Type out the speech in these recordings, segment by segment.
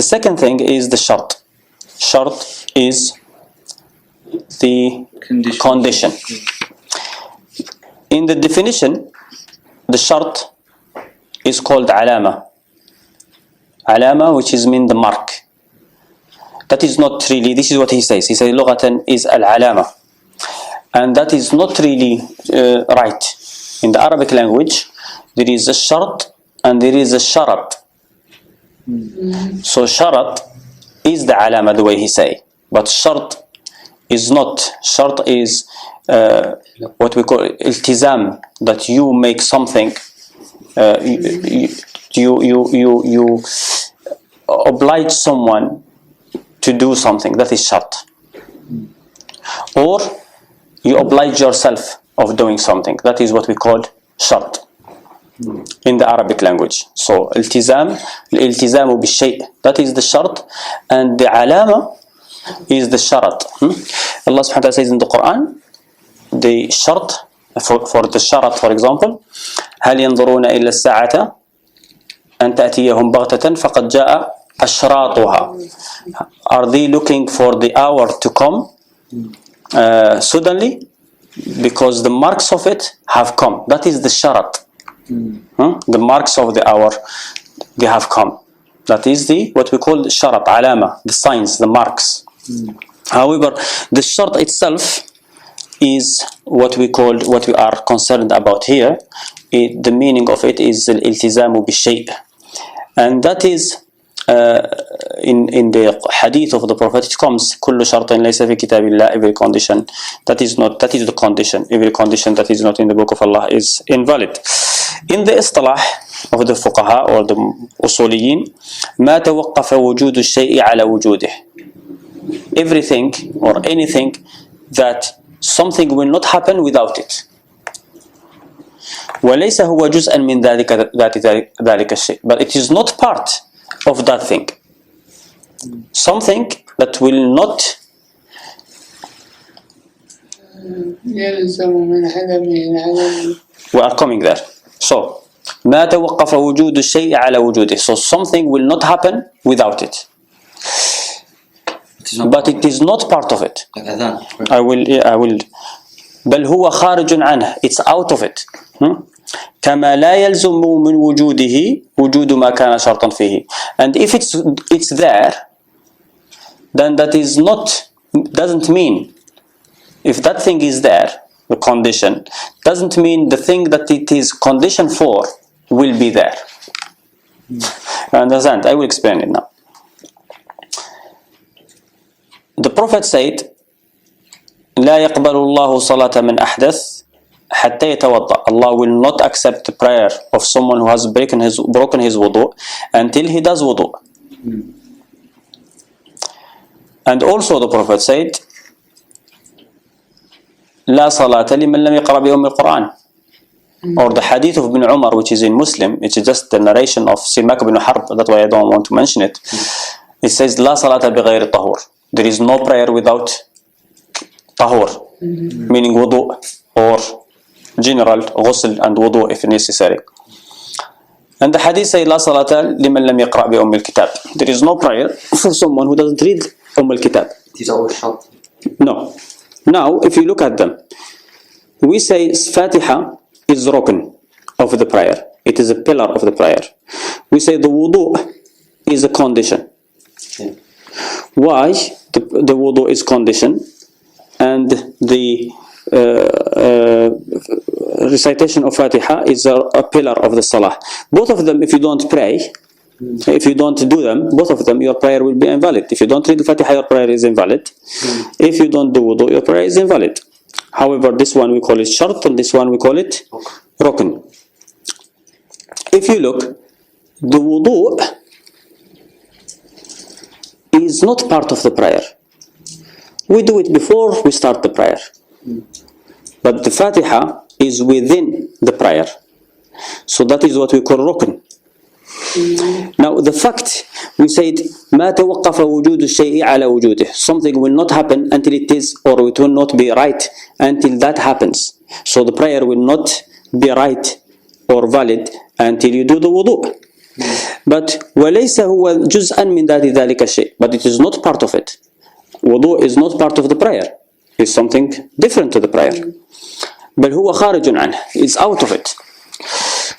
The second thing is the shart. Shart is the condition. In the definition, the shart is called alama. Alama, which is mean the mark. That is not really, this is what he says. He says لغة is al-alama. And that is not really right. In the Arabic language, there is a shart and there is a sharat. So sharat is the alama, the way he say. But shart is not. Shart is what we call iltizam, that you make something, you oblige someone to do something. That is shart. Or you oblige yourself of doing something. That is what we call shart in the Arabic language. So iltizam بالشيء, that is the shart, and the alama is the sharat. Allah subhanahu wa ta'ala says in the Quran, the shart, for the sharat, for example, هل ينظرون إلا الساعة أن تأتيهم بغتة فقد جاء أشراطها. Are they looking for the hour to come suddenly? Because the marks of it have come. That is the sharat. The marks of the hour, they have come. That is the what we call sharat, alama, the signs, the marks. However, the shart itself is what we are concerned about here. The meaning of it is الالتزام بالشيء, and that is in the hadith of the Prophet it comes كل شرط ليس في كتاب الله, every condition that is the condition, every condition that is not in the book of Allah is invalid. In the istilah of the fuqaha or the usuliyin, ما توقف وجود الشيء على وجوده, everything or anything that something will not happen without it. وليس هو جزءا من ذلك الشيء, but it is not part of that thing. Something that will not we are coming there. So ما توقف وجود الشيء على وجوده, so something will not happen without it, but it is not part of it. I will بل هو خارج عنه, it's out of it. كما لا يلزم من وجوده وجود ما كان شرطا فيه. And if it's there, then that is not, doesn't mean, if that thing is there, the condition, doesn't mean the thing that it is condition for will be there. You understand? I will explain it now. The Prophet said, لا يقبل الله صلاة من أحدث حتى يتوضأ. Allah will not accept the prayer of someone who has broken his wudu until he does wudu. And also the Prophet said, لا صلاة لمن لم يقرأ بأم القرآن. Or the hadith of Ibn Umar, which is in Muslim, which is just the narration of Simak ibn Harb, that's why I don't want to mention it. It says, لا صلاة بغير الطهور. There is no prayer without tahur, meaning wudu, or general ghusl and wudu if necessary. And the hadith says, لا صلاة لمن لم يقرأ بأم الكتاب. There is no prayer for someone who doesn't read الكتاب. These are all shart. No. Now, if you look at them, we say Fatiha is Rukn of the prayer. It is a pillar of the prayer. We say the Wudoo is a condition. Yeah. Why the Wudoo is condition and the recitation of Fatiha is a pillar of the Salah. Both of them, if you don't pray, if you don't do them, both of them, your prayer will be invalid. If you don't read the Fatiha, your prayer is invalid. If you don't do Wudu, your prayer is invalid. However, this one we call it Shart and this one we call it Rukn. If you look, the Wudu is not part of the prayer. We do it before we start the prayer. But the Fatiha is within the prayer. So that is what we call Rukn. Now the fact we said ما توقف وجود الشيء على وجوده, something will not happen until it is, or it will not be right until that happens. So the prayer will not be right or valid until you do the wudu. But وليس هو جزءا من ذلك الشيء. But it is not part of it. Wudoo is not part of the prayer. It's something different to the prayer. بل هو خارج عنه. It's out of it.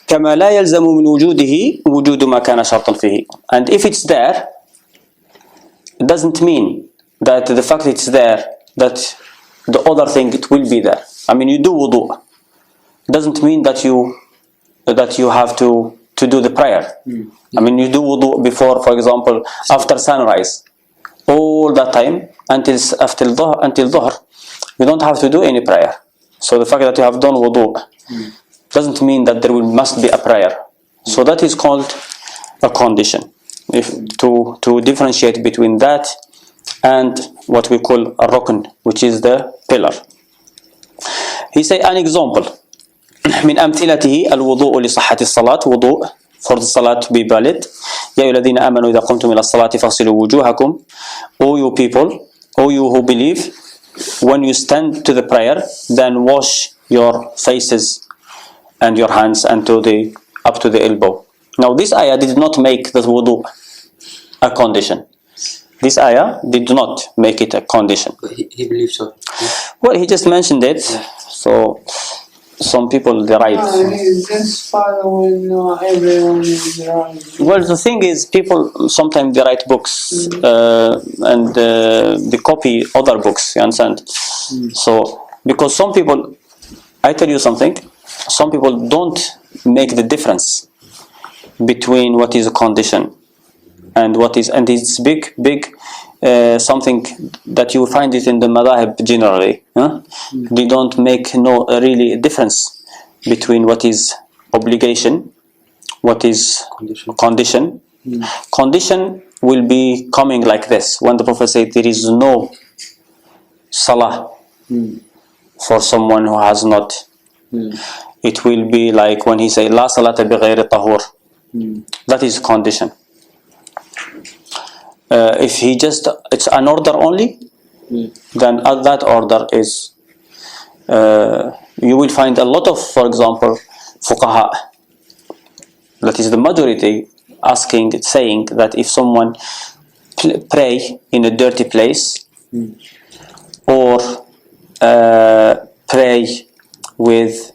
كما لا يلزم من وجوده وجود ما كان شرطا فيه. And if it's there, it doesn't mean that the fact it's there, that the other thing it will be there. I mean, you do wudoo. It doesn't mean that you have to do the prayer. I mean, you do wudoo before, for example, after sunrise, all that time until dhuhr, you don't have to do any prayer. So the fact that you have done wudoo doesn't mean that there must be a prayer. So that is called a condition. To differentiate between that and what we call a rukn, which is the pillar. He say an example. من أمثلته الوضوء لصحة الصلاة. وضوء for the salat to be valid. يا أيها الذين آمنوا إذا قمتم إلى الصلاة فاغسلوا وجوهكم. O you people, O you who believe, when you stand to the prayer, then wash your faces and your hands up to the elbow. Now this ayah did not make the wudu a condition. This ayah did not make it a condition. He believes so. Well, he just mentioned it. So some people they write. He's just following everyone is right. Well, the thing is, people sometimes they write books and they copy other books. You understand? So because some people, I tell you something, some people don't make the difference between what is a condition and what is, and it's big something that you find it in the madhahib generally. They don't make no really difference between what is obligation, what is condition. Condition will be coming like this. When the Prophet said there is no salah for someone who has not, it will be like when he say la salata bi ghayri tahur. That is condition. If he just, it's an order only, then that order is, you will find a lot of, for example, fuqaha, that is the majority, saying that if someone pray in a dirty place or pray with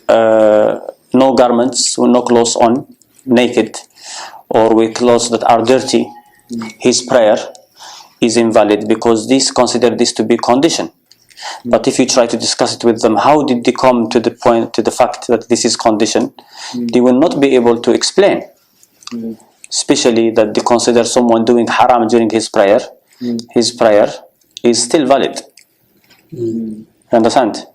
no garments, no clothes on, naked, or with clothes that are dirty, his prayer is invalid, because this consider this to be condition. But if you try to discuss it with them, how did they come to the point, to the fact that this is condition, they will not be able to explain. Especially that they consider someone doing haram during his prayer is still valid. You understand?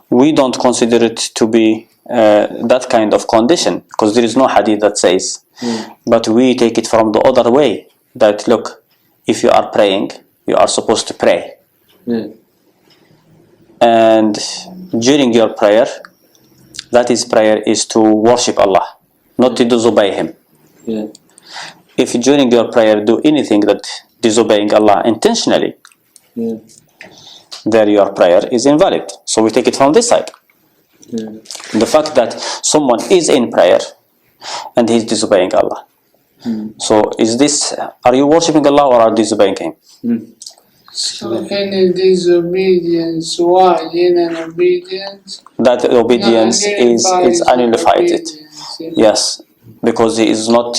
We don't consider it to be that kind of condition, because there is no hadith that says. But we take it from the other way, that look, if you are praying, you are supposed to pray. And during your prayer, that is prayer is to worship Allah, not to disobey Him. If during your prayer do anything that disobeying Allah intentionally, there your prayer is invalid. So we take it from this side. The fact that someone is in prayer and he is disobeying Allah. So is this, are you worshipping Allah or are you disobeying Him? So any disobedience, why in an obedience? That obedience is ununified. Yes, because he is not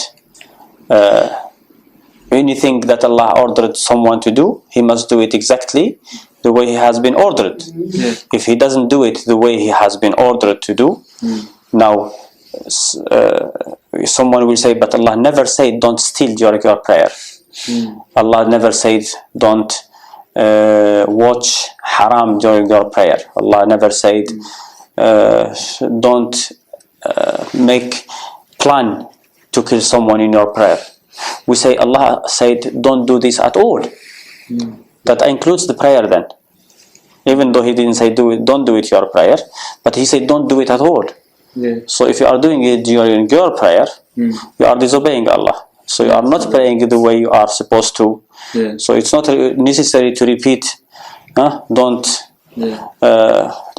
anything that Allah ordered someone to do, he must do it exactly the way he has been ordered. If he doesn't do it the way he has been ordered to do, now someone will say, but Allah never said don't steal during your prayer. Allah never said don't watch haram during your prayer. Allah never said don't make plan to kill someone in your prayer. We say Allah said don't do this at all. That includes the prayer then. Even though He didn't say don't do it your prayer, but He said don't do it at all. So if you are doing it during your prayer, you are disobeying Allah. So you are not praying the way you are supposed to. So it's not necessary to repeat don't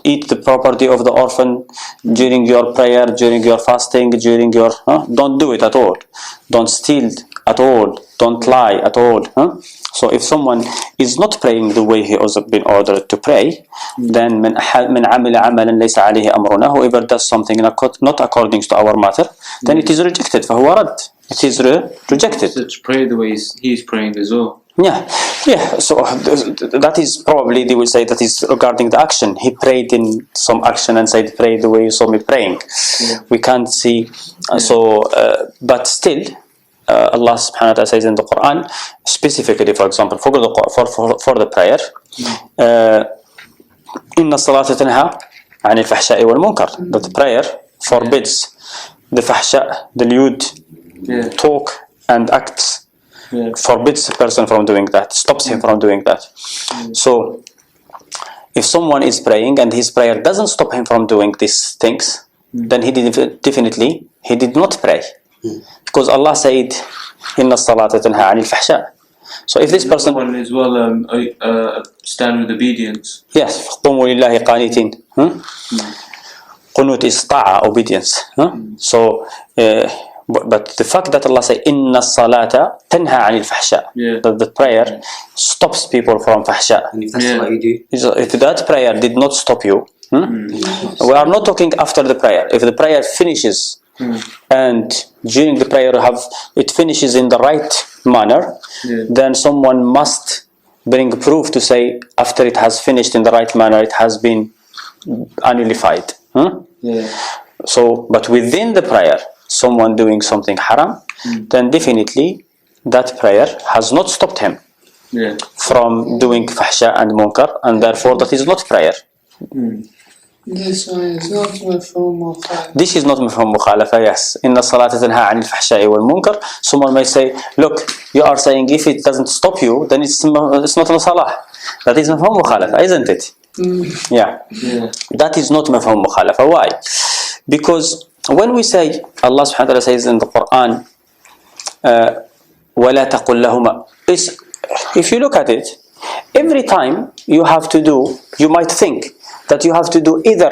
Eat the property of the orphan during your prayer, during your fasting, during your... Don't do it at all. Don't steal at all. Don't lie at all. So if someone is not praying the way he has been ordered to pray, then من عمل عملا ليس عليه أمرنا, whoever does something not according to our matter, then it is rejected. فهو رد. It is rejected. To pray the way he's praying as well. Yeah. So that is probably, they will say, that is regarding the action. He prayed in some action and said, "Pray the way you saw me praying." We can't see. But still, Allah Subhanahu wa Taala says in the Quran, specifically, for example, for the prayer, إن الصلاة تنهى عن الفحشاء والمنكر. That the prayer forbids the fahsha, the lewd talk and acts. Forbids a person from doing that, stops him from doing that. So if someone is praying and his prayer doesn't stop him from doing these things, then he did not pray, because Allah said inna as-salata tanha 'anil fahsha. So if this person as well stand with obedience. Yes, قُومُوا لِلَّهِ قَانِتِينَ. Qunut is ta'a, obedience. So but the fact that Allah says inna as-salata tanha 'anil fahsha, that the prayer stops people from fahsha. If that prayer did not stop you, we are not talking after the prayer. If the prayer finishes and during the prayer it finishes in the right manner, then someone must bring proof to say after it has finished in the right manner, it has been nullified. So, but within the prayer, someone doing something haram, then definitely that prayer has not stopped him from doing fahsha and munkar, and therefore that is not prayer. This one is not mafhum mukhalafa. This is not mafhum mukhalafa, yes. Inna as-salata tanha 'anil fahsha'i wal munkar. Someone may say, look, you are saying if it doesn't stop you, then it's not a salah. That is mafhum mukhalafa, isn't it? Yeah. That is not mafhum mukhalafa. Why? Because when we say, Allah subhanahu wa ta'ala says in the Quran, وَلَا تَقُلْ لَهُمَا, if you look at it, every time you have to do, you might think that you have to do either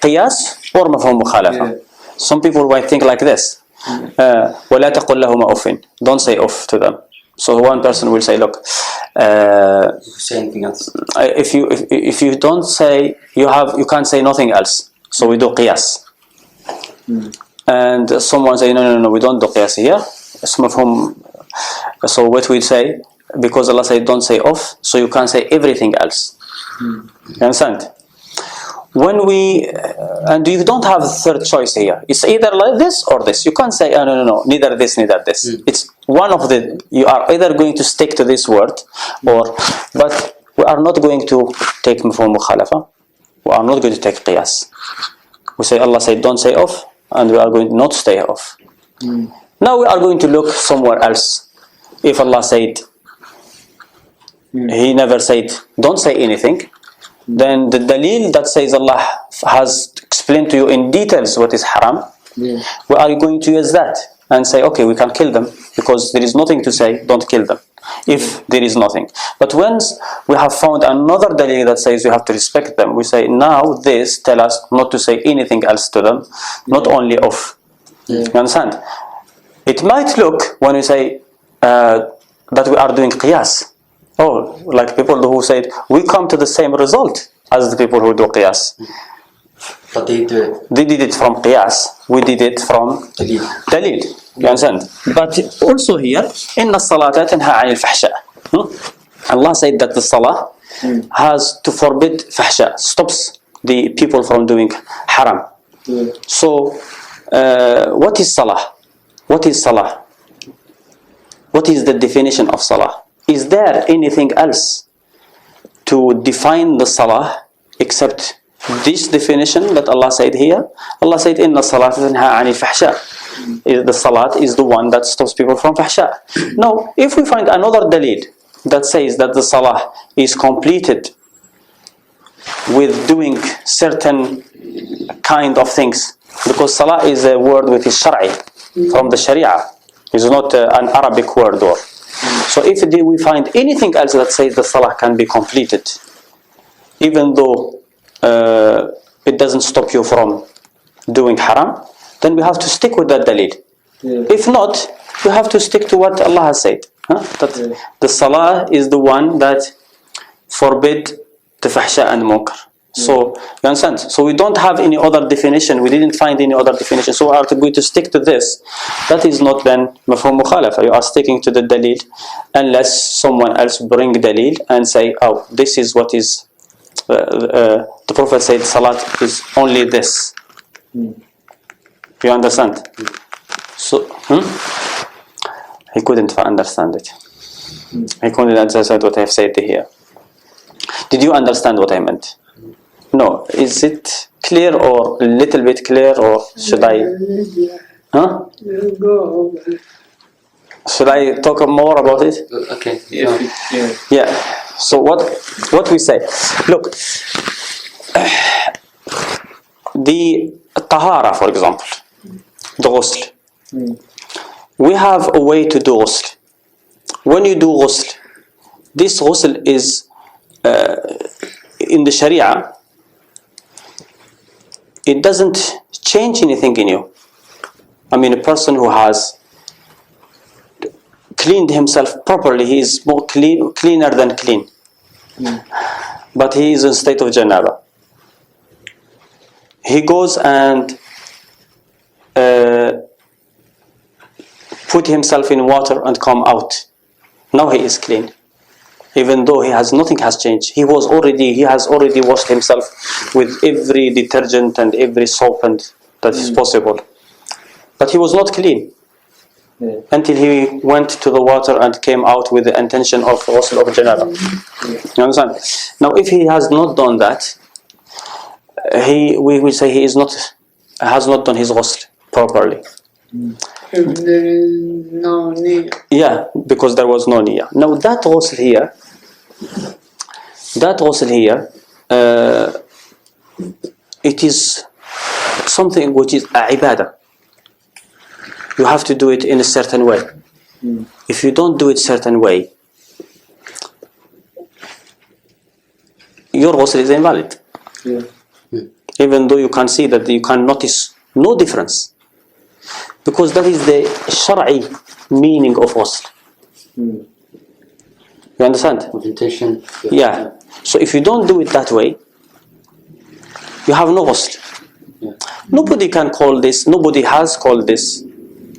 qiyas or mafhum mukhalafa. Some people might think like this, وَلَا تَقُلْ لَهُمَا أُفٍ, don't say off to them. So one person will say, look, say anything else. If you don't say, you can't say nothing else, so we do qiyas. And someone say, no, we don't do qiyas here. So what we say, because Allah said don't say off, so you can't say everything else. You understand? When and you don't have a third choice here. It's either like this or this. You can't say, no, neither this, neither this. It's one of the, you are either going to stick to this word, but we are not going to take mafhum mukhalafa. We are not going to take qiyas. We say, Allah said don't say off, and we are going to not stay off. Now we are going to look somewhere else. If Allah said, He never said don't say anything, then the dalil that says Allah has explained to you in details what is haram, we are going to use that and say, okay, we can kill them, because there is nothing to say don't kill them, if there is nothing. But once we have found another dalil that says you have to respect them, we say, now this tell us not to say anything else to them, not only off. You understand? It might look, when we say that we are doing qiyas, like people who said we come to the same result as the people who do qiyas. But they do it. They did it from qiyas, we did it from dalil. You understand? But also here, inna as-salata tanha 'anil fahsha. Allah said that the salah has to forbid fahsha, stops the people from doing haram. So what is salah? What is salah? What is the definition of salah? Is there anything else to define the salah except this definition that Allah said here? Allah said, inna as-salata tanha 'anil fahsha. The salat is the one that stops people from fahsha. Now, if we find another dalil that says that the salah is completed with doing certain kind of things, because salah is a word which is shar'i, from the sharia, it's not an Arabic word. So if we find anything else that says the salah can be completed even though it doesn't stop you from doing haram, then we have to stick with that dalil. If not, you have to stick to what Allah has said. That the salah is the one that forbid the fahsha and munkar. So, you understand? So we don't have any other definition. We didn't find any other definition. So we are going to stick to this. That is not then mafhum mukhalafa. You are sticking to the dalil unless someone else bring dalil and say, oh, this is what is, the Prophet said salat is only this. You understand? So, he couldn't understand it. He couldn't understand what I have said here. Did you understand what I meant? No. Is it clear or a little bit clear, or should I? Huh? Go. Should I talk more about it? Okay. Yeah. So what we say? Look, the tahara, for example, the ghusl. We have a way to do ghusl. When you do ghusl, this ghusl is in the Sharia. It doesn't change anything in you. I mean, a person who has cleaned himself properly, he is more cleaner than clean. But he is in state of janaba. He goes and put himself in water and come out. Now he is clean. Even though nothing has changed. He has already washed himself with every detergent and every soap that is possible. But he was not clean until he went to the water and came out with the intention of ghusl of janaba. You understand? Now, if he has not done that, we will say he has not done his ghusl properly. If there is no need. Yeah, because there was no niyyah. Now that ghusl here, it is something which is a ibadah. You have to do it in a certain way. If you don't do it certain way, your ghusl is invalid. Even though you can see that you can notice no difference. Because that is the shar'i meaning of ghusl. You understand? With intention. Yeah. So if you don't do it that way, you have no ghusl. Nobody can call this, nobody has called this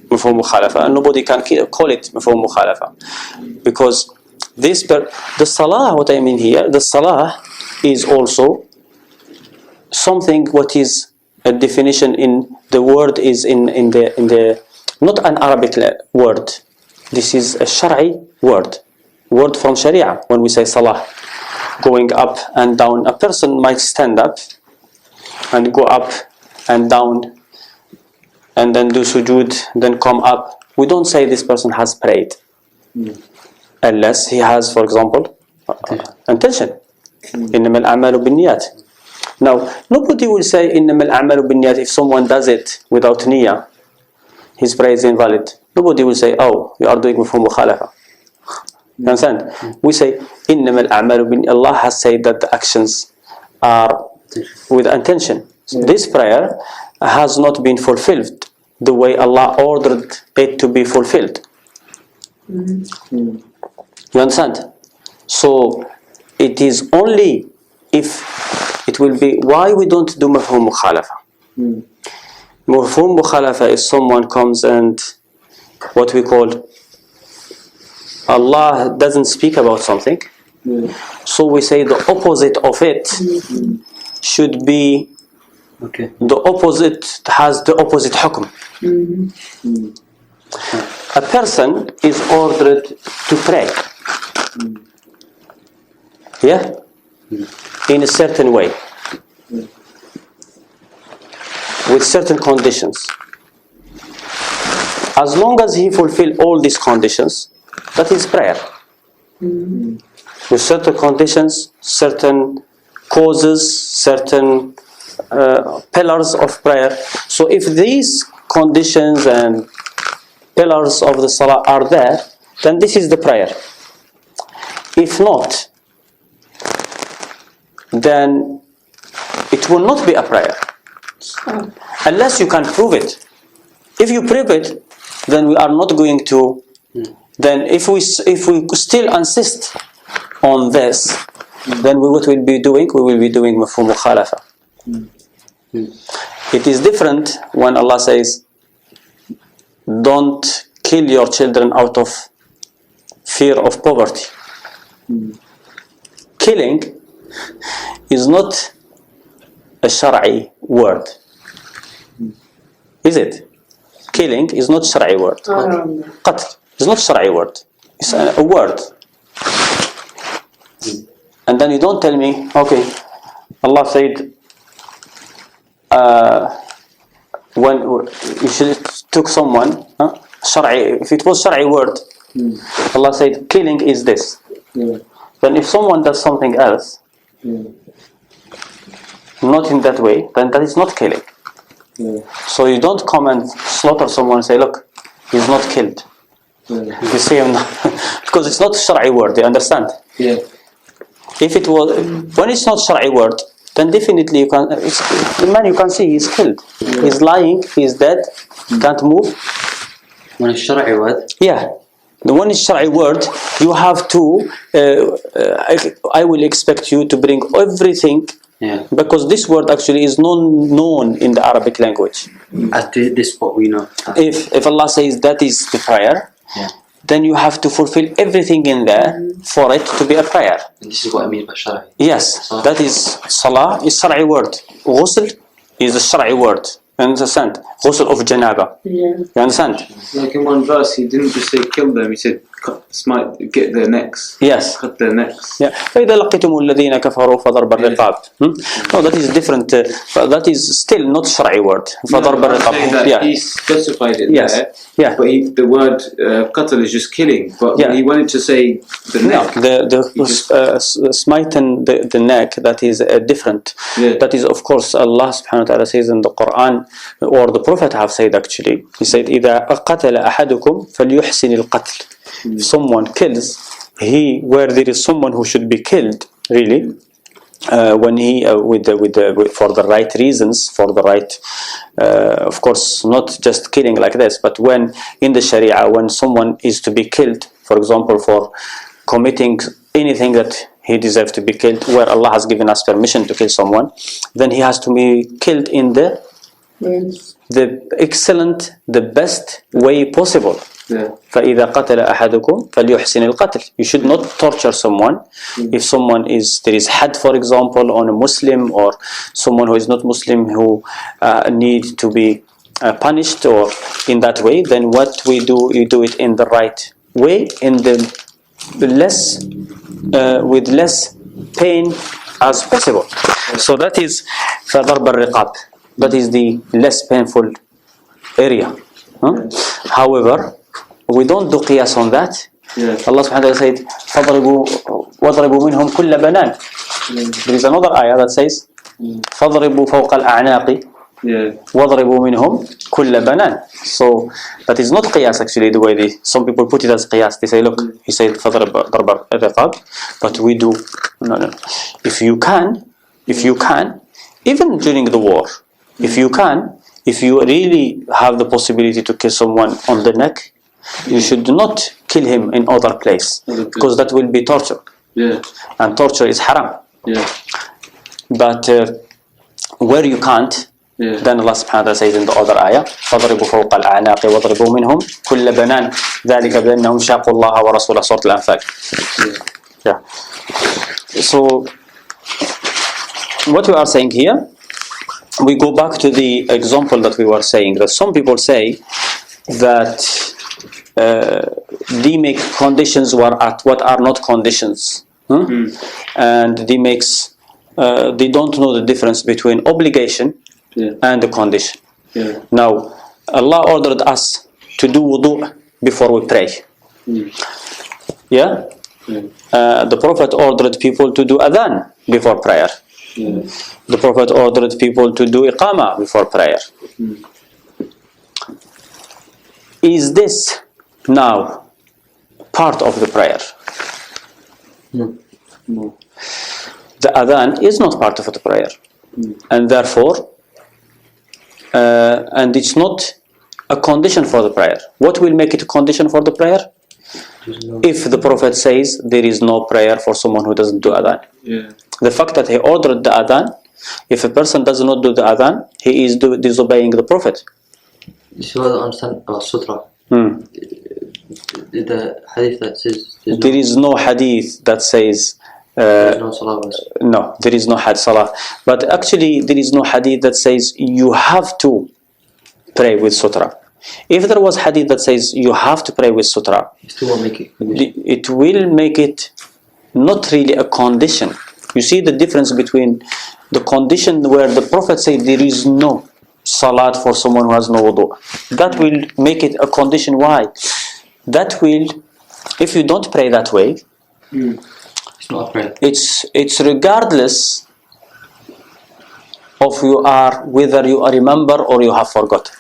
mafhum mukhalafa, and nobody can call it mafhum mukhalafa. Because the salah, what I mean here, the salah is also something what is a definition in the word is in the not an Arabic word. This is a Shar'i word from Sharia. When we say salah, going up and down, a person might stand up and go up and down and then do sujood, then come up. We don't say this person has prayed unless he has, for example, intention. إنما الأعمال بالنيات. Now, nobody will say إنما الأعمال بالنيات if someone does it without niyyah, his prayer is invalid. Nobody will say, oh, you are doing mafhum mukhalafa. You understand? We say إنما الأعمال بالنيات. Allah has said that the actions are with intention. So this prayer has not been fulfilled the way Allah ordered it to be fulfilled. You understand? So it is only if it will be why we don't do mafhum mukhalafa. Mafhum mukhalafa is someone comes and what we call Allah doesn't speak about something, so we say the opposite of it should be the opposite, has the opposite hukm. A person is ordered to pray, in a certain way, with certain conditions. As long as he fulfills all these conditions, that is prayer. With certain conditions, certain causes, certain pillars of prayer. So if these conditions and pillars of the salah are there, then this is the prayer. If not, then it will not be a prayer unless you can prove it. If you prove it, then we are not going to. Then if we still insist on this, then what we'll be doing? We will be doing mafhum mukhalafa. It is different when Allah says, "Don't kill your children out of fear of poverty." Killing is not a Shar'i word, is it? Killing is not Shar'i word. Qatl is not Shar'i word. It's a word. And then you don't tell me, okay, Allah said, when you should took someone, Shar'i, if it was Shar'i word, Allah said, killing is this. Then if someone does something else, not in that way, then that is not killing. So you don't come and slaughter someone and say, look, he's not killed. You see him because it's not Shar'i word, you understand? If it was, when it's not Shar'i word, then definitely you can, the man you can see he's killed. He's lying, he's dead, can't move. When it's Shar'i word? Yeah. The one is Shar'i word, you have to, I will expect you to bring everything, because this word actually is known in the Arabic language. As to this what we know. If Allah says that is the prayer, then you have to fulfill everything in there for it to be a prayer. And this is what I mean by Shar'i. Yes, that is Salah is Shar'i word. Ghusl is a Shar'i word. You understand? Ghusl of Janaba. You understand? Like in one verse, he didn't just say kill them, he said get their necks. Yes. Cut their necks. Yeah. فإذا لقيتم الذين كفروا فضرب الرقاب. No, that is different. That is still not Shar'i word. فضرب الرقاب. Yeah. He specified it there. Yeah. But the word qatl is just killing. But when he wanted to say the neck. The smitten the neck, that is different. That is, of course, Allah subhanahu wa ta'ala says in the Quran, or the Prophet have said actually. He said, إذا قتل أحدكم فليحسن القتل. If someone kills, where there is someone who should be killed, really, when he for the right reasons, for the right, of course, not just killing like this, but when in the Sharia, when someone is to be killed, for example, for committing anything that he deserves to be killed, where Allah has given us permission to kill someone, then he has to be killed in the excellent, the best way possible. فإذا قتل أحدكم فليحسن القتل. You should not torture someone. If someone there is had, for example, on a Muslim or someone who is not Muslim who need to be punished or in that way, then what we do, you do it in the right way, in the less with less pain as possible. So that is فضرب الرقاب. That is the less painful area. However, we don't do qiyas on that. Allah subhanahu wa ta'ala said, وَضْرِبُوا مِنْهُمْ كُلَّ بَنَانٍ. There is another ayah that says, فَضْرِبُوا فَوْقَ الْأَعْنَاقِ وَضْرِبُوا مِنْهُمْ كُلَّ بَنَانٍ. So that is not qiyas actually, the way some people put it as qiyas. They say, look, he said فَضْرِبُ الرِّقَابِ, but we do. No. If you can, even during the war, if you really have the possibility to kill someone on the neck, you should not kill him in other place, because that will be torture. And torture is haram. But where you can't, then Allah subhanahu wa ta'ala says in the other ayah, فَضْرِبُوا فَوْقَ الْأَعْنَاقِ وَضْرِبُوا مِنْهُمْ كُلَّ بَنَانٍ ذَلِكَ بِأَنَّهُمْ شَاقُوا اللَّهَ وَرَسُولَهُ سورة الأنفال. So what we are saying here, we go back to the example that we were saying, that some people say that they make conditions what are not conditions, and they don't know the difference between obligation and the condition. Now, Allah ordered us to do wudu before we pray. The Prophet ordered people to do adhan before prayer. The Prophet ordered people to do iqama before prayer. Is this now part of the prayer? No. the adhan is not part of the prayer, and therefore, and it's not a condition for the prayer. What will make it a condition for the prayer? If the Prophet says there is no prayer for someone who doesn't do adhan. Yeah. The fact that he ordered the adhan, if a person does not do the adhan, he is disobeying the Prophet. So I don't understand about sutra. The hadith that says There is no hadith that says there's no salah. no, there is no salah. But actually, there is no hadith that says you have to pray with sutra. If there was hadith that says you have to pray with sutra, You still won't make it. it will make it not really a condition. You see the difference between the condition where the Prophet said there is no salat for someone who has no wudu. That will make it a condition. Why? That will, if you don't pray that way, It's not a prayer. it's regardless of whether you remember or you have forgotten.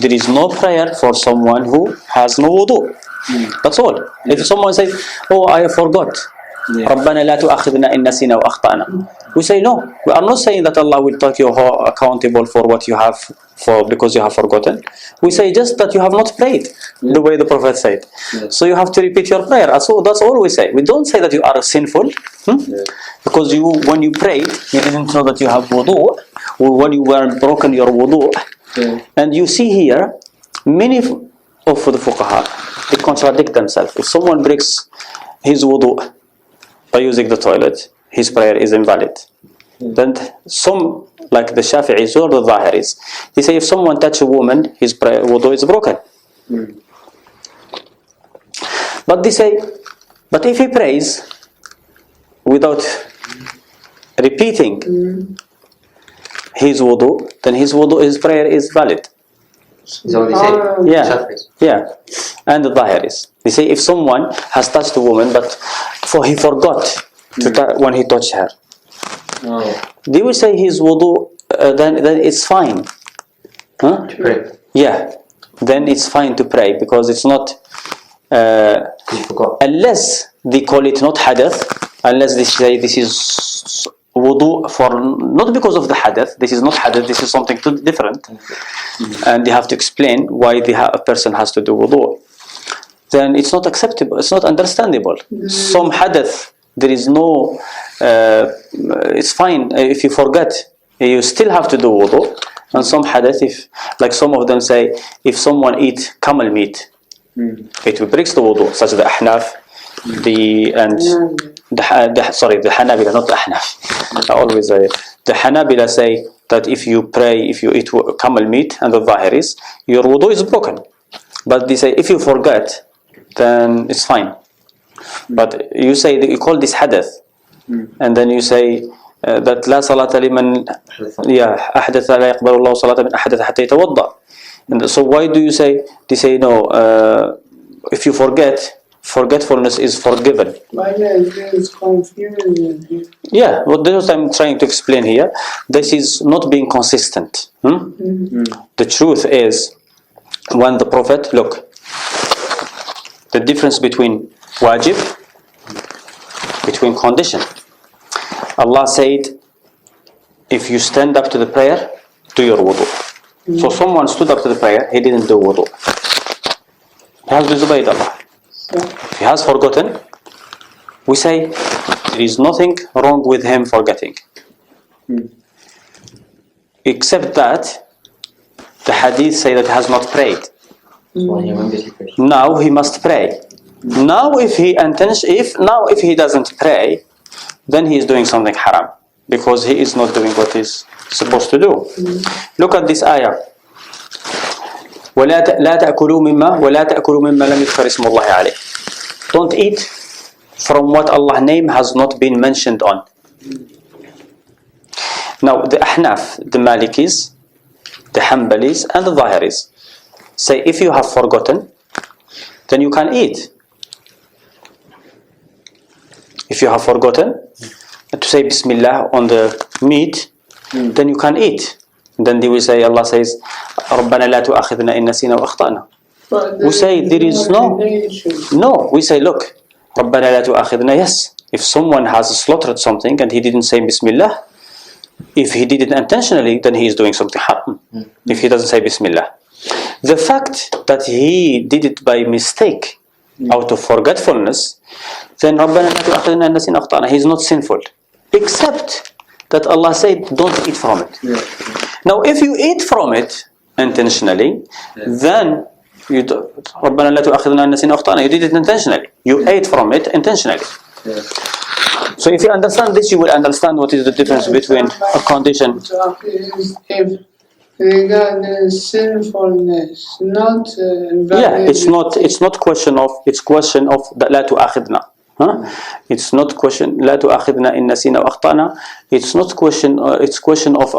There is no prayer for someone who has no wudu. That's all. If someone says, "Oh, I forgot," رَبَّنَا لَا تُؤَخِذْنَا إِن نَّسِينَا وَأَخْطَأْنَا. We say no. We are not saying that Allah will take you accountable for what you have because you have forgotten. We say just that you have not prayed the way the Prophet said. So you have to repeat your prayer. That's all we say. We don't say that you are sinful because when you prayed you didn't know that you have wudu, or when you were broken your wudu. And you see here many of the fuqaha, they contradict themselves. If someone breaks his wudu by using the toilet, his prayer is invalid. Then some, like the Shafi'is or the Zahiris, they say if someone touches a woman, his prayer wudu is broken. But they say, but if he prays without repeating his wudu, then his prayer is valid. Is that what they say? Yeah, Shafi'is. yeah. And the Zahiris, they say if someone has touched a woman, but he forgot when he touched her, they will say his wudu, then it's fine. Huh? To pray. Yeah, then it's fine to pray because it's not, Because you forgot. unless they call it not hadath, unless they say this is wudu for, not because of the hadath, this is not hadath, this is something different, and they have to explain why a person has to do wudu, then it's not acceptable, it's not understandable. Some hadath, there is no, it's fine if you forget, you still have to do wudu. And some hadith, like some of them say, if someone eats camel meat, it breaks the wudu, such as the Ahnaf, the Hanabila, not the Ahnaf. I always say the Hanabila say that if you eat camel meat, and the Zahiris, your wudu is broken. But they say if you forget, then it's fine. But you say that you call this hadith, and then you say that لا صلاة لمن أحدث لا يقبل الله صلاة من أحدث حتى يتوضأ. And so why do you say? They say no. If you forget, forgetfulness is forgiven. But there's confusion here. Yeah, well, this is what I'm trying to explain here. This is not being consistent. The truth is, when the Prophet, look, the difference between wajib, between condition. Allah said, if you stand up to the prayer, do your wudu. So someone stood up to the prayer, he didn't do wudu. He has disobeyed Allah. If he has forgotten, we say there is nothing wrong with him forgetting. Except that the hadith say that he has not prayed. When you remember to pray. Now he must pray. Now if he doesn't pray, then he is doing something haram, because he is not doing what he's supposed to do. Look at this ayah. لا تأكلوا مما لم يذكر اسم الله عليه. Don't eat from what Allah's name has not been mentioned on. Now the Ahnaf, the Malikis, the Hanbalis, and the Zahiris say if you have forgotten, then you can eat. If you have forgotten to say Bismillah on the meat, then you can eat. Then they will say, Allah says, رَبَّنَا لَا تُؤَخِذْنَا إِن نَّسِينَا وَأَخْطَأْنَا. We say there is no. We say, look, رَبَّنَا لَا تُؤَخِذْنَا, yes, If someone has slaughtered something and he didn't say Bismillah, if he did it intentionally, then he is doing something haram. If he doesn't say Bismillah. The fact that he did it by mistake, out of forgetfulness, then رَبَّنَا لَا تُؤَاخِذْنَا إِن نَسِينَا أَوْ أَخْطَأْنَا. He is not sinful. Except that Allah said, don't eat from it. Now, if you eat from it intentionally, then رَبَّنَا لَا تُؤَاخِذْنَا إِن نَسِينَا أَوْ أَخْطَأْنَا. You did it intentionally. You ate from it intentionally. So if you understand this, you will understand what is the difference between a condition. If regarding sinfulness, not Yeah, it's not question of, it's question of لا تؤاخذنا. It's not question لا تؤاخذنا إن نسينا وأخطأنا. It's not question. It's question of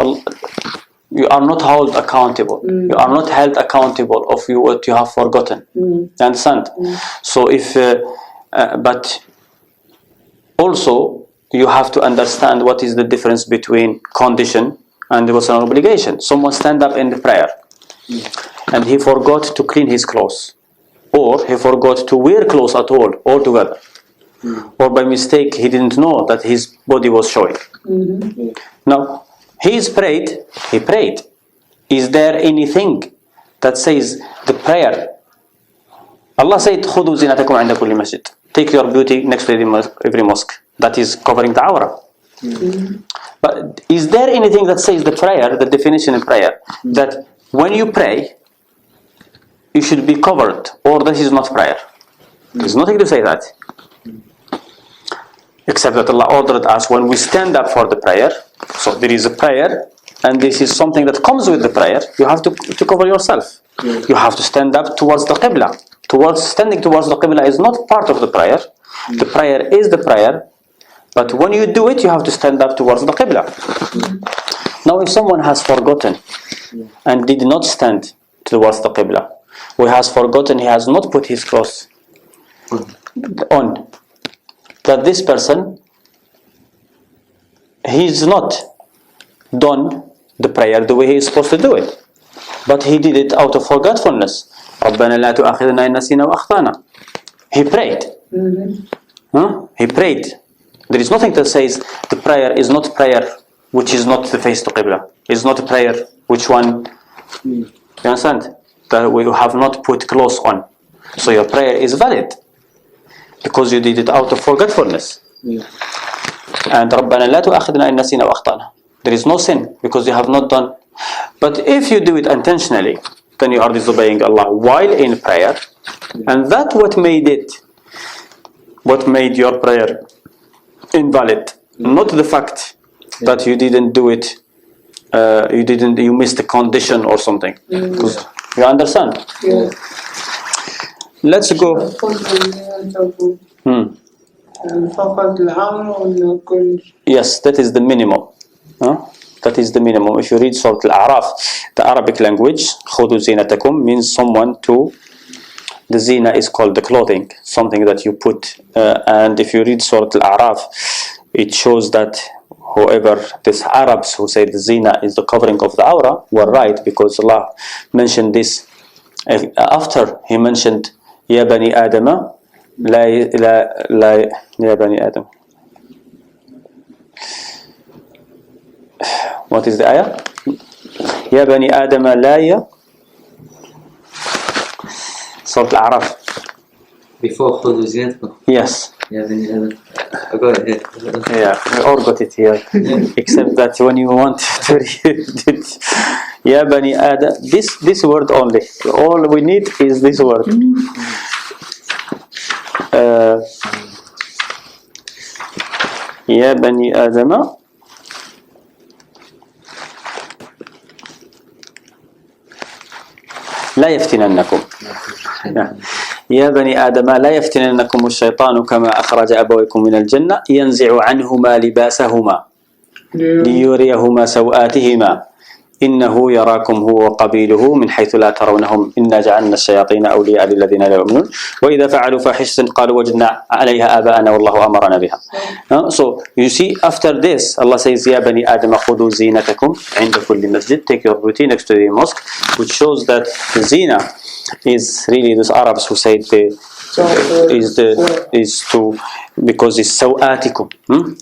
you are not held accountable. You are not held accountable of what you have forgotten. You understand? So if but also you have to understand what is the difference between condition and what's an obligation. Someone stand up in the prayer and he forgot to clean his clothes, or he forgot to wear clothes at all altogether, or by mistake he didn't know that his body was showing. Now he prayed. Is there anything that says the prayer? Allah said خذوا زينتكم عند كل مسجد. Take your beauty next to every mosque. That is covering the awrah. But is there anything that says the prayer, the definition in prayer, that when you pray, you should be covered, or this is not prayer? There's nothing to say that. Except that Allah ordered us when we stand up for the prayer. So there is a prayer, and this is something that comes with the prayer. You have to cover yourself. You have to stand up towards the Qibla. Standing towards the Qibla is not part of the prayer. The prayer is the prayer. But when you do it, you have to stand up towards the Qibla. Now if someone has forgotten and did not stand towards the Qibla, or has forgotten, he has not put his clothes on, that this person, he's not done the prayer the way he is supposed to do it, but he did it out of forgetfulness. رَبَّنَا لَا تُؤَاخِذْنَا إِن نَسِينَا وَأَخْطَأْنَا. He prayed. He prayed. There is nothing that says the prayer is not prayer which is not the face to Qibla. It's not a prayer which one, you understand? That we have not put clothes on. So your prayer is valid because you did it out of forgetfulness. And رَبَّنَا لَا تُؤَاخِذْنَا إِن نَسِينَا وَأَخْطَأْنَا. There is no sin because you have not done. But if you do it intentionally, then you are disobeying Allah while in prayer, and that's what made your prayer invalid, not the fact that you didn't do it, you missed a condition or something. You understand? Yeah. Let's go. فقط العمر ولا كل Yes, that is the minimum. That is the minimum. If you read Surah Al-A'raf, the Arabic language, خذوا زينتكم means someone to. The zina is called the clothing, something that you put. And if you read Surah Al-A'raf, it shows that whoever, these Arabs who say the zina is the covering of the awrah, were right, because Allah mentioned this after He mentioned يا بني آدم لا يا بني آدم. What is the ayah? يا بني آدم لا Surah Al-A'raf. Before خذوا زينتكم. Yes. يا بني آدم. I got it here. Yeah, we all got it here. Except that when you want to read it, يا بني آدم, this word only. All we need is this word. يا بني آدم لا يفتننكم. يا بني آدم لا يفتننكم الشيطان كما أخرج أبويكم من الجنة ينزع عنهما لباسهما ليريهما سوآتهما إنه يراكم هو وقبيله من حيث لا ترونهم إنا جعلنا الشياطين أولياء للذين لا يؤمنون وإذا فعلوا فاحشة قالوا وجدنا عليها آباءنا والله أمرنا بها. So you see, after this Allah says يا بني آدم خذوا زينتكم عند كل مسجد, take your beauty next to the mosque, which shows that the zina is really those Arabs who say is to because it's so atikum,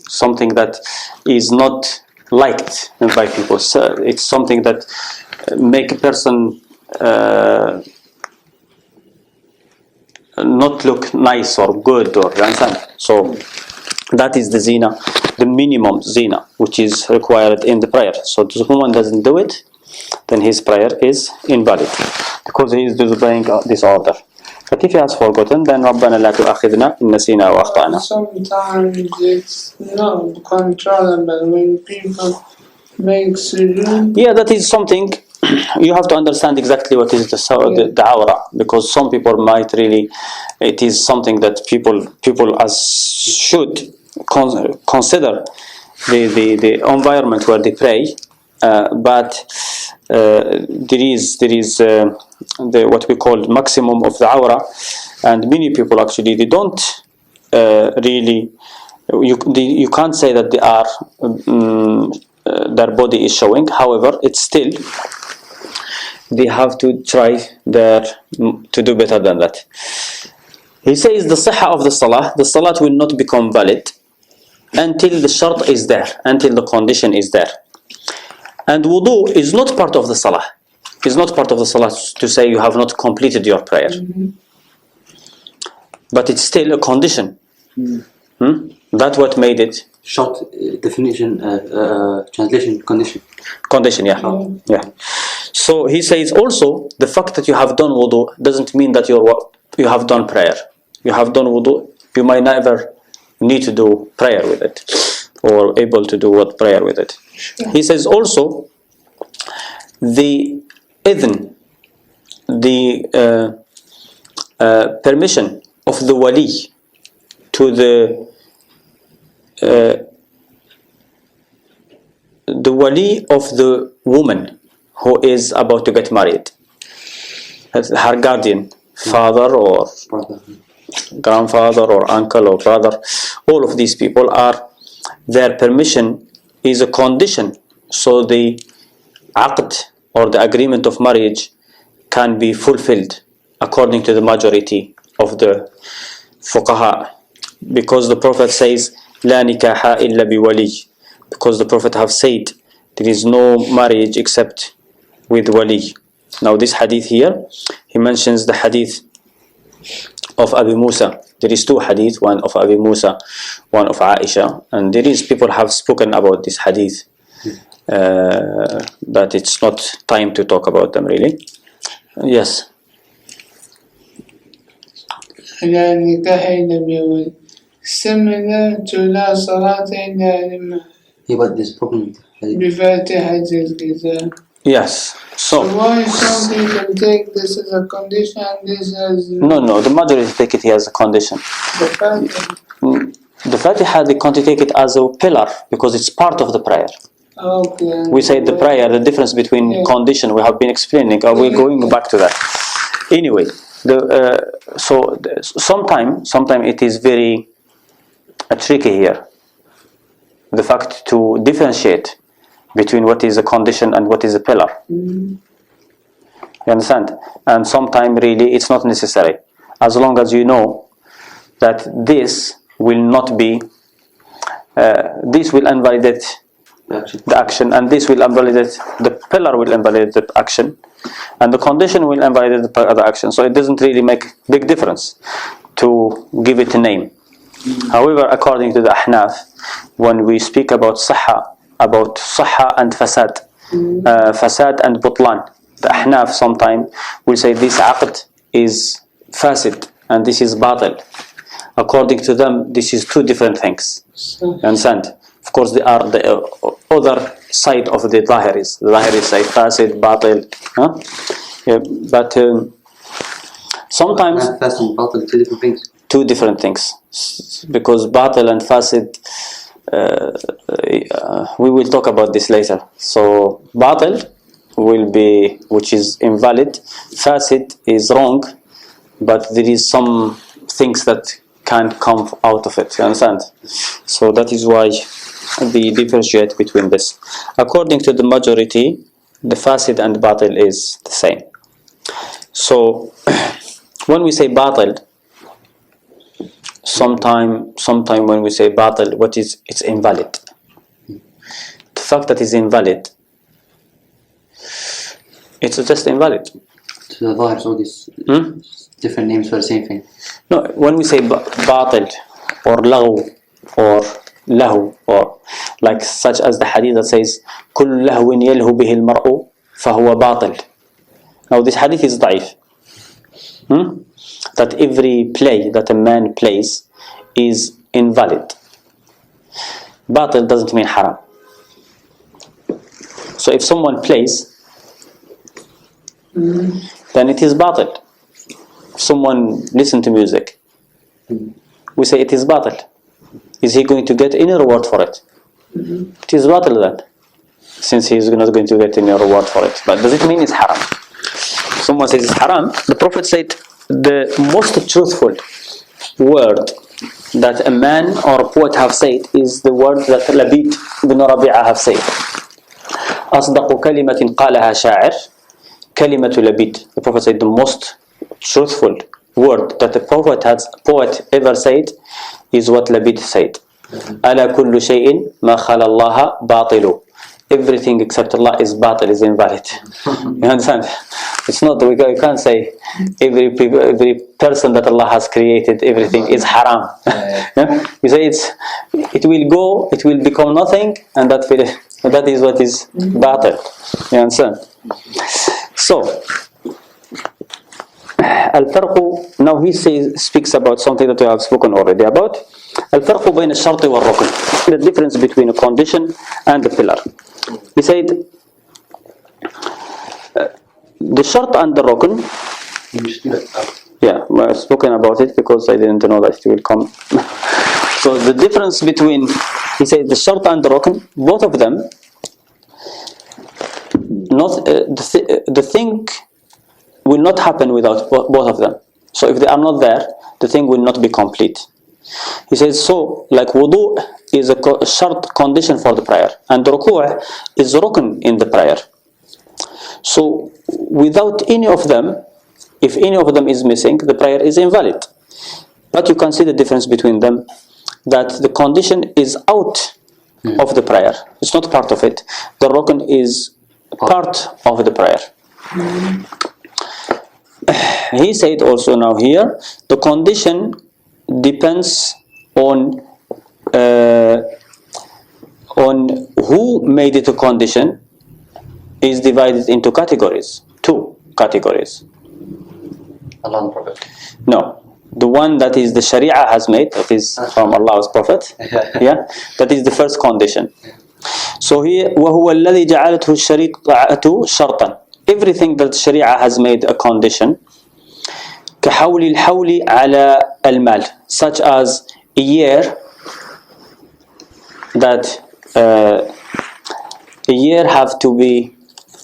something that is not liked by people. So it's something that make a person not look nice or good, or you understand? So that is the zina, the minimum zina which is required in the prayer. So if someone doesn't do it, then his prayer is invalid because he is disobeying this order. But if he has forgotten, then ربنا لا تؤاخذنا إن نسينا أو أخطأنا. Sometimes it's not controllable when people make sujood. Yeah, that is something you have to understand exactly what is the awra, because some people might really, it is something that people as should consider the environment where they pray, but there is the what we call maximum of the awra, and many people actually they don't really, you can't say that they are their body is showing. However, it's still they have to try to do better than that. He says the sihha of the salat will not become valid until the shart is there, until the condition is there. And wudu is not part of the salah. It's not part of the salah to say you have not completed your prayer. But it's still a condition. That's what made it. Short definition, translation, condition. Condition, yeah. Yeah. So he says also the fact that you have done wudu doesn't mean that you have done prayer. You have done wudu, you might never need to do prayer with it, or able to do what prayer with it. He says also the idhn, the permission of the wali to the wali of the woman who is about to get married, her guardian, father or grandfather or uncle or brother, all of these people are, their permission is a condition, so the aqd or the agreement of marriage can be fulfilled according to the majority of the fuqaha, because the Prophet says la nikaha illa biwali, because the Prophet have said there is no marriage except with wali. Now this hadith here, he mentions the hadith of Abu Musa. There is two hadith, one of Abu Musa, one of Aisha, and there is people have spoken about this hadith, but it's not time to talk about them really. Yes. لا نكاح إلا بولي similar to لا صلاة إلا لمن Yeah, but this problem. بفاتحة الكتاب. Yes. So why some people take this as a condition and this as no, the majority take it as a condition. the Fatiha? The Fatiha, they can't take it as a pillar because it's part of the prayer. Okay. We say the prayer, the difference between condition we have been explaining. We're going back to that. Anyway, sometimes it is very tricky here. The fact to differentiate between what is a condition and what is a pillar. You understand? And sometimes really it's not necessary. As long as you know that this will not be, this will invalidate the action, and this will invalidate, the pillar will invalidate the action, and the condition will invalidate the action. So it doesn't really make big difference to give it a name. However, according to the Ahnaf, when we speak about sahha and fasad, fasad and butlan, the Ahnaf sometimes will say this aqd is fasid and this is batil. According to them, this is two different things. You understand? Of course, they are the other side of the Zahiris. The Zahiris say fasid, batil. Yeah, but sometimes Fasid and batil, two different things. Two different things, because batil and fasid, we will talk about this later. So batil will be, which is invalid, fasid is wrong, but there is some things that can't come out of it, you understand? So that is why we differentiate between this. According to the majority, the fasid and batil is the same. So when we say batil, sometime when we say batil, it's invalid. The fact that it's invalid, it's just invalid. So the vibes, all these different names for the same thing. No, when we say batil or lahu or like such as the hadith that says كل لهو يلهو به المرء فهو باطل. Now this hadith is ضعيف. That every play that a man plays is invalid. Batil doesn't mean haram. So if someone plays, then it is batil. If someone listens to music, we say it is batil. Is he going to get any reward for it? It is batil then, since he is not going to get any reward for it. But does it mean it's haram? Someone says it's haram. The Prophet said the most truthful word that a man or a poet have said is the word that Labid ibn Rabi'a have said. أصدق كلمة قالها شاعر كلمة لبيد. The Prophet said the most truthful word that a poet ever said is what Labid said. ألا كل شيء ما خلا الله باطل. Everything except Allah is batil, is invalid. You understand? It's not, we can't say every person that Allah has created, everything is haram. Yeah? You say it will go, it will become nothing, and that is what is batil. You understand? So, al-farq, now he speaks about something that we have spoken already about. Al-farq بين الشرط والركن. The difference between a condition and a pillar. He said the shart and the rukn. Yeah, I've spoken about it because I didn't know that it will come. So the difference between, he said, the shart and the rukn, both of them, not the thing will not happen without both of them. So if they are not there, the thing will not be complete. He says, so like Wudoo is a shart condition for the prayer, and ruku' is rukn in the prayer. So without any of them, if any of them is missing, the prayer is invalid. But you can see the difference between them, that the condition is out of the prayer. It's not part of it. The rukn is part of the prayer. He said also now here, the condition depends on who made it a condition, is divided into categories, 2 categories. Allah and Prophet. No, the one that is the Sharia has made, that is from Allah's Prophet, yeah, that is the first condition. So here, وَهُوَ الَّذِي جَعَلَتْهُ الشَّرِيعَةُ شَرْطًا. Everything that Sharia has made a condition, كحول الحول على المال, such as a year, that a year have to be,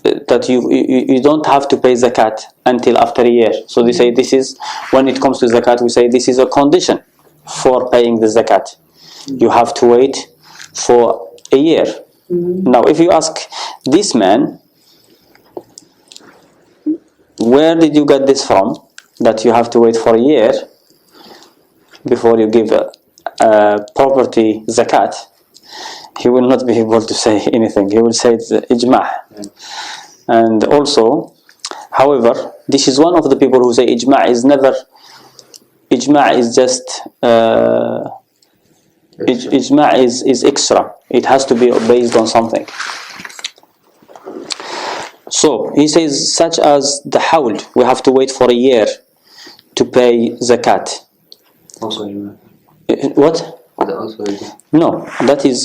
that you don't have to pay zakat until after a year. So they say this is, when it comes to zakat, we say this is a condition for paying the zakat. You have to wait for a year. Now if you ask this man, where did you get this from, that you have to wait for a year before you give a property zakat? He will not be able to say anything. He will say it's ijma'. And also, however, this is one of the people who say ijma' is never, ijma' is just ijma' is extra. It has to be based on something. So he says, such as the hawl, we have to wait for a year to pay zakat. Also ijma'. What? Also ijma'. No, that is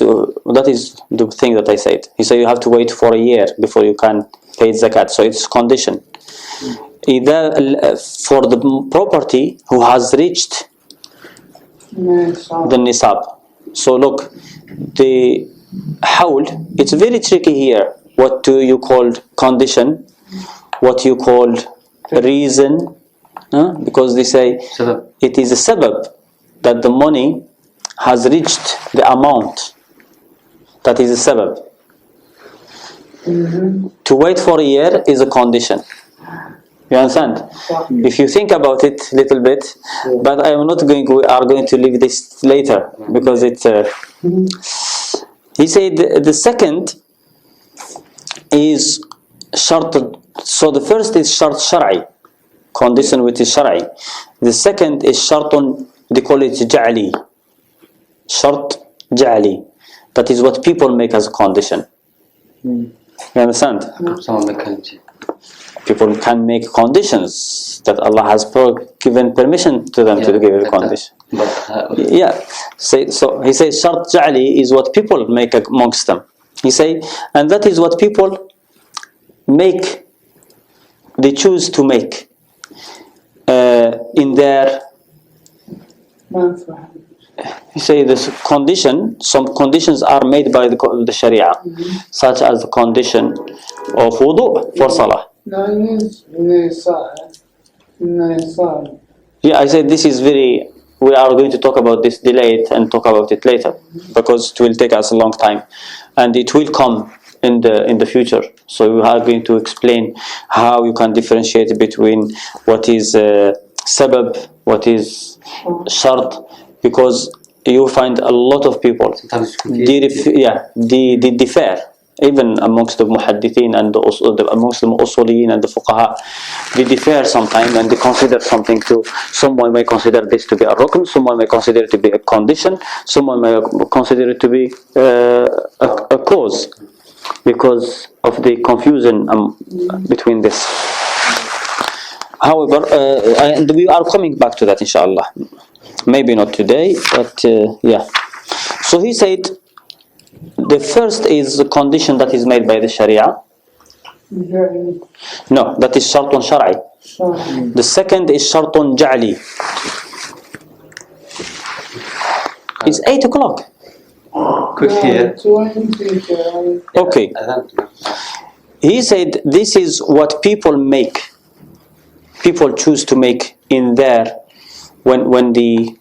the thing that I said. He said you have to wait for a year before you can pay zakat. So it's condition. Either for the property who has reached the nisab. So look, the hawl, it's very tricky here. What do you call condition? What you call reason? Because they say Sabab. it is a sabab that the money has reached the amount. That is a sabab. To wait for a year is a condition. You understand? If you think about it a little bit, but I am not going. We are going to leave this later because it's. He said the second is shart. So the first is shart shar'i, condition which is shar'i. The second is shartun. They call it ja'li. Shart ja'li. That is what people make as a condition. You understand? People can make conditions that Allah has given permission to them to give a condition. Yeah. So he says shart ja'li is what people make amongst them. He say, and that is what people make. They choose to make in their. You say this condition. Some conditions are made by the Sharia, such as the condition of Wudoo for salah. Yeah, I said this is very. We are going to talk about this delayed and talk about it later because it will take us a long time, and it will come in the future. So we are going to explain how you can differentiate between what is sabab, what is shart, because you find a lot of people they differ. Even amongst the muhaddithin and amongst the usuliyin and the fuqaha, they differ sometimes and they consider something to. Someone may consider this to be a rukn, someone may consider it to be a condition, someone may consider it to be a cause, because of the confusion between this. However, and we are coming back to that inshallah. Maybe not today, but yeah. So he said, the first is the condition that is made by the Sharia. No, that is shartun shar'i. The second is shartun ja'li. It's 8 o'clock. Okay. He said this is what people make. People choose to make in their when the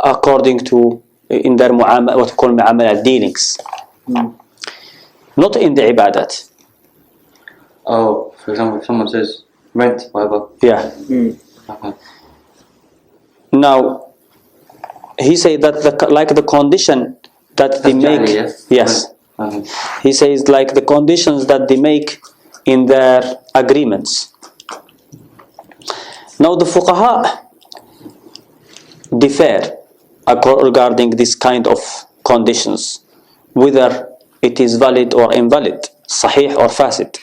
according to in their what we call mu'amala dealings, not in the ibadat. Oh, for example, if someone says rent, whatever. Yeah. Okay. Now, he said that like the condition that they make. Yes. Okay. He says like the conditions that they make in their agreements. Now the fuqaha differ regarding this kind of conditions, whether it is valid or invalid, sahih or fasid.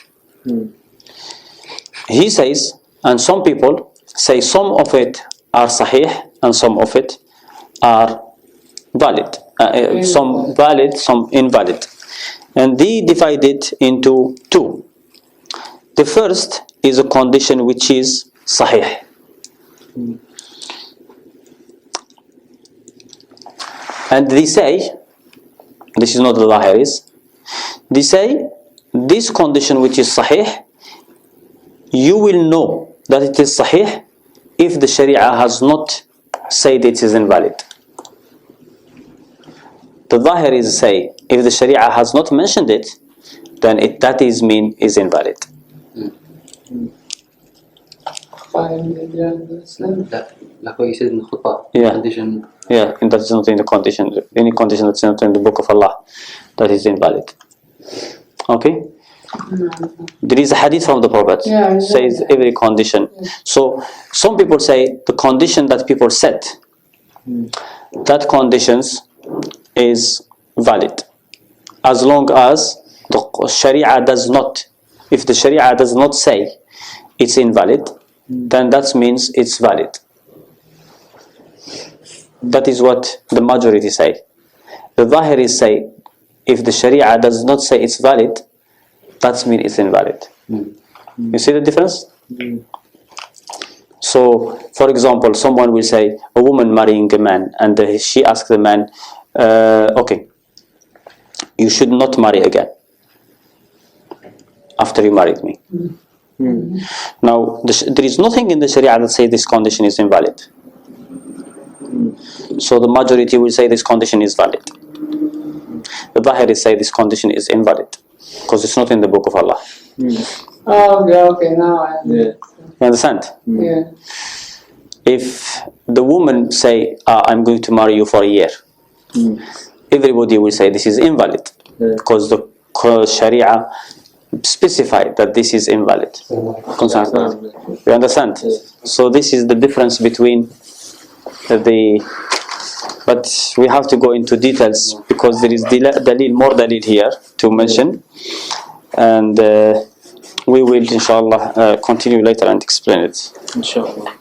He says, and some people say some of it are sahih and some of it are valid, some valid, some invalid, and they divide it into two. The first is a condition which is sahih. And they say, this is not the Zahiris, they say this condition which is sahih, you will know that it is sahih if the Sharia has not said it is invalid. The Zahiris say if the Sharia has not mentioned it, then that is invalid. Like what you said in the khutbah. Yeah. Condition. Yeah, and that is not in the condition. Any condition that's not in the Book of Allah, that is invalid. Okay? There is a hadith from the Prophet says every condition. So some people say the condition that people set, that conditions is valid, as long as the Sharia does not. If the Sharia does not say it's invalid, then that means it's valid. That is what the majority say. The Zahiris say if the Sharia does not say it's valid, that means it's invalid. You see the difference? So, for example, someone will say a woman marrying a man, and she asks the man, okay, you should not marry again after you married me. Now, there is nothing in the Sharia that says this condition is invalid. So the majority will say this condition is valid. The Zahiris say this condition is invalid because it's not in the Book of Allah. Oh, okay, now I understand. You understand? Yeah. If the woman say, I'm going to marry you for a year, everybody will say this is invalid, because the Sharia specified that this is invalid. You understand? So this is the difference between but we have to go into details because there is more dalil here to mention, and we will inshallah continue later and explain it. Inshallah.